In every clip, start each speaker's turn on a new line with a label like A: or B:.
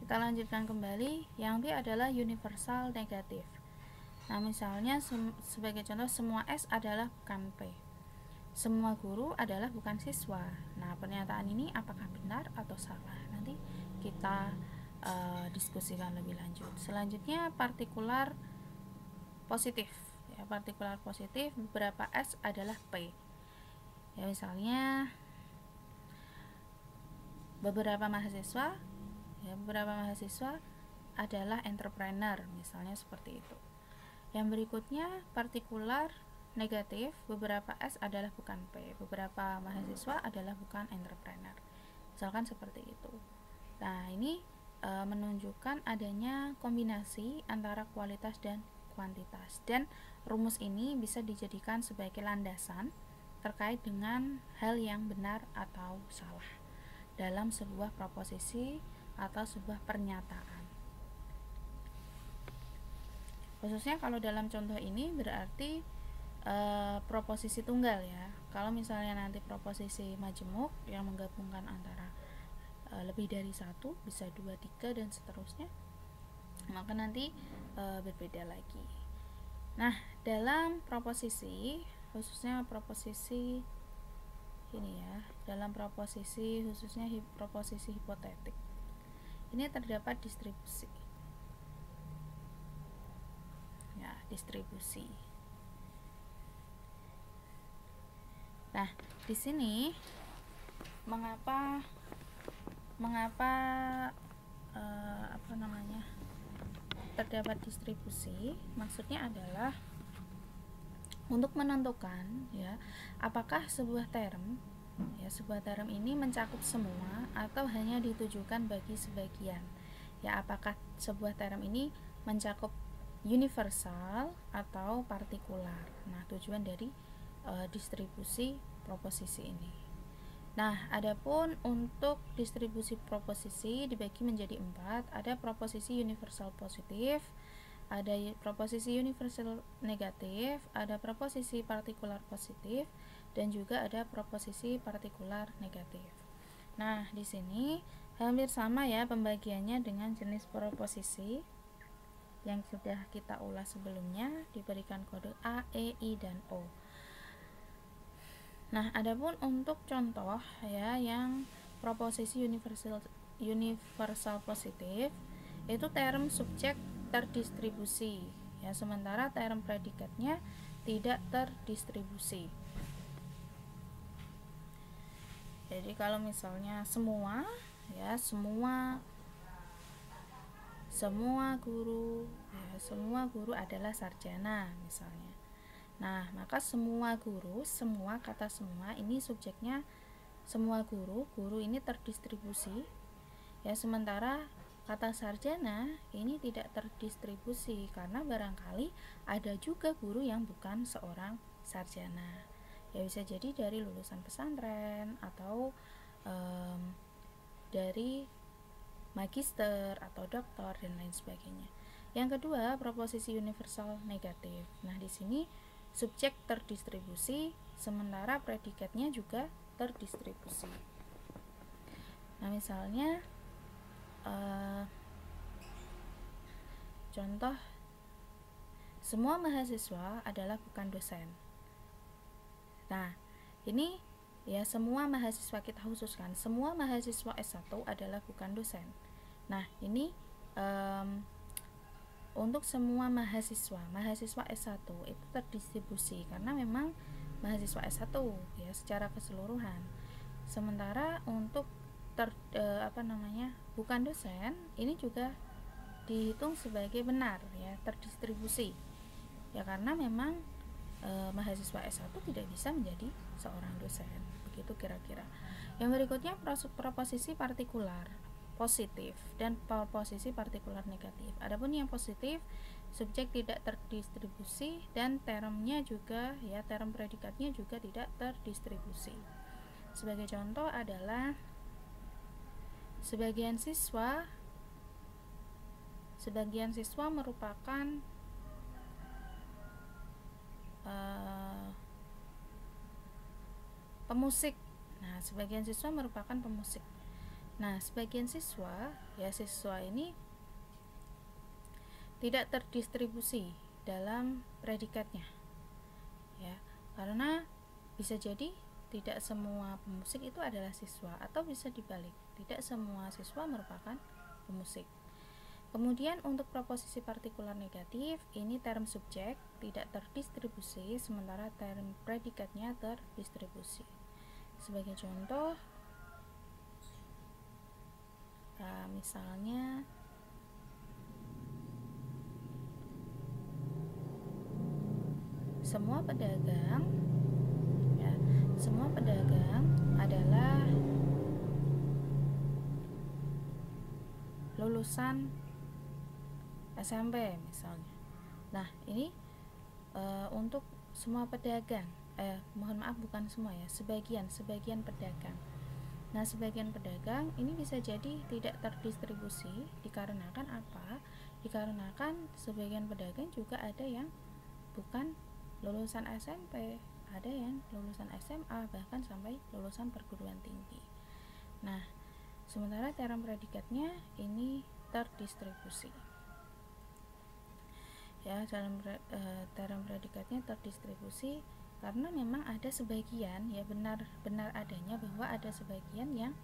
A: Kita lanjutkan kembali. Yang B adalah universal negatif. Nah, misalnya sebagai contoh, semua S adalah bukan P. Semua guru adalah bukan siswa. Nah, pernyataan ini apakah benar atau salah? Nanti kita diskusikan lebih lanjut. Selanjutnya, partikular positif. Ya, partikular positif, beberapa S adalah P. Ya, misalnya beberapa mahasiswa adalah entrepreneur, misalnya seperti itu. Yang berikutnya, partikular negatif, beberapa S adalah bukan P, beberapa mahasiswa adalah bukan entrepreneur, misalkan seperti itu. Nah, ini menunjukkan adanya kombinasi antara kualitas dan kuantitas, dan rumus ini bisa dijadikan sebagai landasan terkait dengan hal yang benar atau salah dalam sebuah proposisi atau sebuah pernyataan. Khususnya kalau dalam contoh ini berarti proposisi tunggal ya. Kalau misalnya nanti proposisi majemuk yang menggabungkan antara lebih dari satu, bisa 2, 3 dan seterusnya, maka nanti berbeda lagi. Nah, dalam proposisi, khususnya proposisi ini ya, dalam proposisi khususnya proposisi hipotetik, ini terdapat distribusi. Ya, distribusi. Nah, di sini mengapa terdapat distribusi? Maksudnya adalah untuk menentukan ya, apakah sebuah term ini mencakup semua atau hanya ditujukan bagi sebagian. Ya, apakah sebuah term ini mencakup universal atau partikular. Nah, tujuan dari distribusi proposisi ini. Nah, adapun untuk distribusi proposisi dibagi menjadi 4. Ada proposisi universal positif, ada proposisi universal negatif, ada proposisi partikular positif, dan juga ada proposisi partikular negatif. Nah, di sini hampir sama ya pembagiannya dengan jenis proposisi yang sudah kita ulas sebelumnya, diberikan kode A, E, I, dan O. Nah, adapun untuk contoh ya yang proposisi universal positif, itu term subjek terdistribusi ya, sementara term predikatnya tidak terdistribusi. Jadi kalau misalnya semua guru adalah sarjana misalnya. Nah, maka semua guru, semua kata semua ini subjeknya semua guru ini terdistribusi ya, sementara kata sarjana ini tidak terdistribusi karena barangkali ada juga guru yang bukan seorang sarjana. Ya, bisa jadi dari lulusan pesantren atau dari magister atau doktor dan lain sebagainya. Yang kedua, proposisi universal negatif. Nah, di sini subjek terdistribusi sementara predikatnya juga terdistribusi. Nah, misalnya contoh, semua mahasiswa adalah bukan dosen. Nah, ini ya, semua mahasiswa kita khususkan, semua mahasiswa S1 adalah bukan dosen. Nah, ini untuk semua mahasiswa S1 itu terdistribusi karena memang mahasiswa S1 ya secara keseluruhan. Sementara untuk bukan dosen ini juga dihitung sebagai benar ya, terdistribusi. Ya, karena memang mahasiswa S1 tidak bisa menjadi seorang dosen. Begitu kira-kira. Yang berikutnya proposisi partikular positif dan proposisi partikular negatif. Adapun yang positif, subjek tidak terdistribusi dan termnya juga ya, term predikatnya juga tidak terdistribusi. Sebagai contoh adalah sebagian siswa merupakan pemusik. Nah, sebagian siswa merupakan pemusik. Nah, sebagian siswa, ya siswa ini tidak terdistribusi dalam predikatnya, ya, karena bisa jadi tidak semua pemusik itu adalah siswa, atau bisa dibalik, tidak semua siswa merupakan pemusik. Kemudian untuk proposisi partikular negatif, ini term subjek tidak terdistribusi, sementara term predikatnya terdistribusi. Sebagai contoh, misalnya semua pedagang, ya, semua pedagang adalah lulusan SMP misalnya. Nah, ini untuk semua pedagang, mohon maaf bukan semua ya, sebagian pedagang. Nah, sebagian pedagang ini bisa jadi tidak terdistribusi dikarenakan apa? Dikarenakan sebagian pedagang juga ada yang bukan lulusan SMP, ada yang lulusan SMA, bahkan sampai lulusan perguruan tinggi. Nah, sementara term predikatnya ini terdistribusi. Ya, dalam term predikatnya terdistribusi karena memang ada sebagian, ya, benar adanya bahwa ada sebagian yang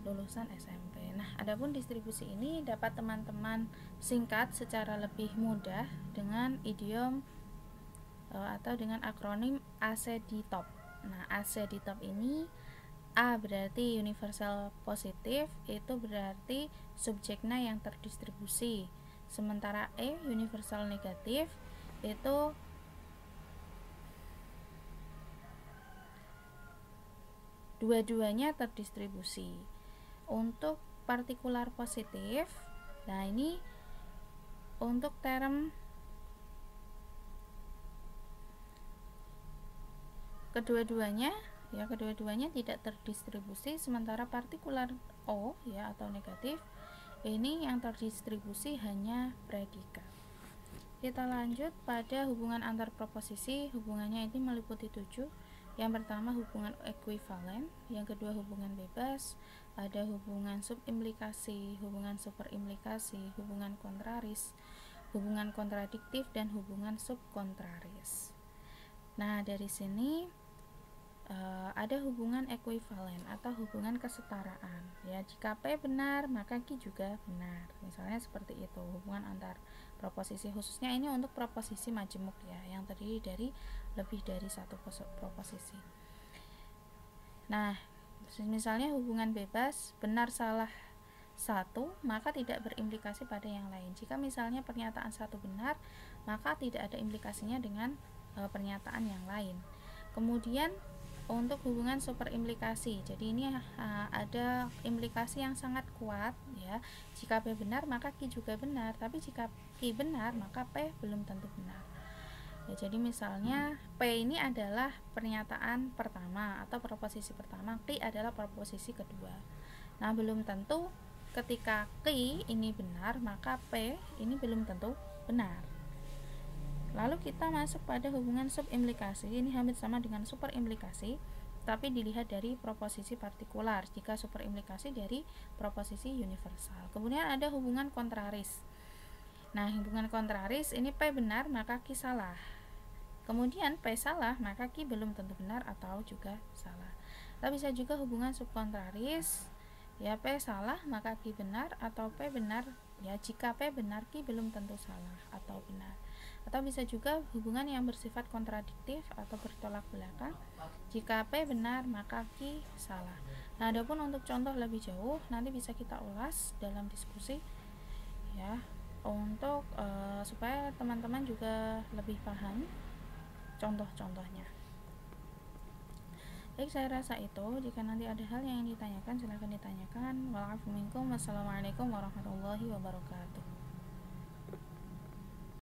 A: lulusan SMP. Nah, adapun distribusi ini dapat teman-teman singkat secara lebih mudah dengan idiom atau dengan akronim ACDTOP. Nah, ACDTOP ini, A berarti universal positif, itu berarti subjeknya yang terdistribusi. Sementara E universal negatif itu dua-duanya terdistribusi. Untuk partikular positif, nah ini untuk term kedua-duanya tidak terdistribusi, sementara partikular O, ya, atau negatif, ini yang terdistribusi hanya predikat. Kita lanjut pada hubungan antar proposisi. Hubungannya ini meliputi 7. Yang pertama hubungan ekuivalen, yang kedua hubungan bebas, ada hubungan subimplikasi, hubungan superimplikasi, hubungan kontraris, hubungan kontradiktif, dan hubungan subkontraris. Nah, dari sini ada hubungan ekuivalen atau hubungan kesetaraan. Ya, jika P benar, maka Q juga benar. Misalnya seperti itu, hubungan antar proposisi, khususnya ini untuk proposisi majemuk, ya, yang terdiri dari lebih dari satu proposisi. Nah, misalnya hubungan bebas, benar salah satu, maka tidak berimplikasi pada yang lain. Jika misalnya pernyataan satu benar, maka tidak ada implikasinya dengan pernyataan yang lain. Kemudian untuk hubungan superimplikasi, jadi ini ada implikasi yang sangat kuat, ya. Jika P benar, maka Q juga benar, tapi jika Q benar, maka P belum tentu benar. Ya, jadi misalnya P ini adalah pernyataan pertama atau proposisi pertama, Q adalah proposisi kedua. Nah, belum tentu ketika Q ini benar, maka P ini belum tentu benar. Lalu kita masuk pada hubungan subimplikasi. Ini hampir sama dengan superimplikasi, tapi dilihat dari proposisi partikular. Jika superimplikasi dari proposisi universal. Kemudian ada hubungan kontraris. Nah, hubungan kontraris ini P benar, maka Q salah. Kemudian P salah, maka Q belum tentu benar atau juga salah. Tapi bisa juga hubungan subkontraris, ya, P salah maka Q benar, atau P benar, ya, jika P benar Q belum tentu salah atau benar. Atau bisa juga hubungan yang bersifat kontradiktif atau bertolak belakang. Jika P benar, maka Q salah. Nah, adapun untuk contoh lebih jauh nanti bisa kita ulas dalam diskusi, ya, untuk supaya teman-teman juga lebih paham contoh-contohnya. Baik, saya rasa itu. Jika nanti ada hal yang ditanyakan, silahkan ditanyakan. Wassalamualaikum warahmatullahi wabarakatuh.